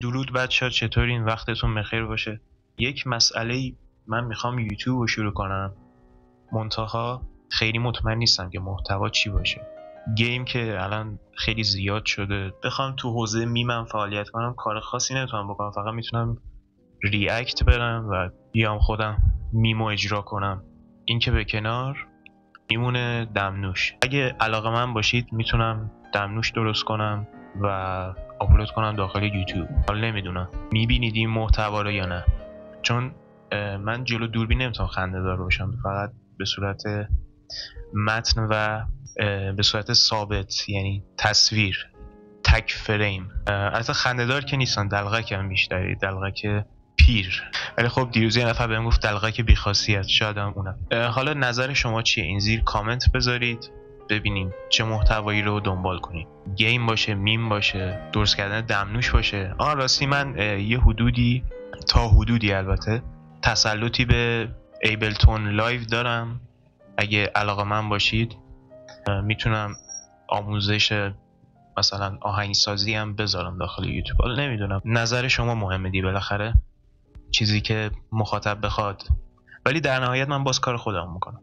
درود بچه‌ها، چطورین؟ وقتتون بخیر باشه. یک مسئله من میخوام یوتیوب رو شروع کنم، منتها خیلی مطمئن نیستم که محتوا چی باشه. گیم که الان خیلی زیاد شده، بخوام تو حوزه میمم فعالیت کنم کار خاصی نمیتونم بکنم، فقط میتونم ریاکت برم و بیام خودم میمو اجرا کنم. این که به کنار میمونه دمنوش. اگه علاقه من باشید میتونم دمنوش درست کنم و آپلود کنم داخل یوتیوب. حالا نمیدونم میبینید این محتوا رو یا نه، چون من جلو دوربین نمیتونم خنده دار باشم، فقط به صورت متن و به صورت ثابت، یعنی تصویر تک فریم. البته خنده دار که نیستن، دلغک هم بیشتری، دلغک پیر. ولی خب دیروز یه نفر بهم گفت دلغک بی‌خاصیت، شاید هم اونم. حالا نظر شما چیه؟ این زیر کامنت بذارید ببینیم چه محتوایی رو دنبال کنیم. گیم باشه، میم باشه، درست کردن دمنوش باشه. راستی من یه حدودی، تا حدودی البته، تسلطی به ایبلتون لایو دارم. اگه علاقه من باشید میتونم آموزش مثلا آهنگسازی هم بذارم داخل یوتیوب. حالا نمیدونم، نظر شما مهمه دی، بالاخره چیزی که مخاطب بخواد. ولی در نهایت من باز کار خودم میکنم.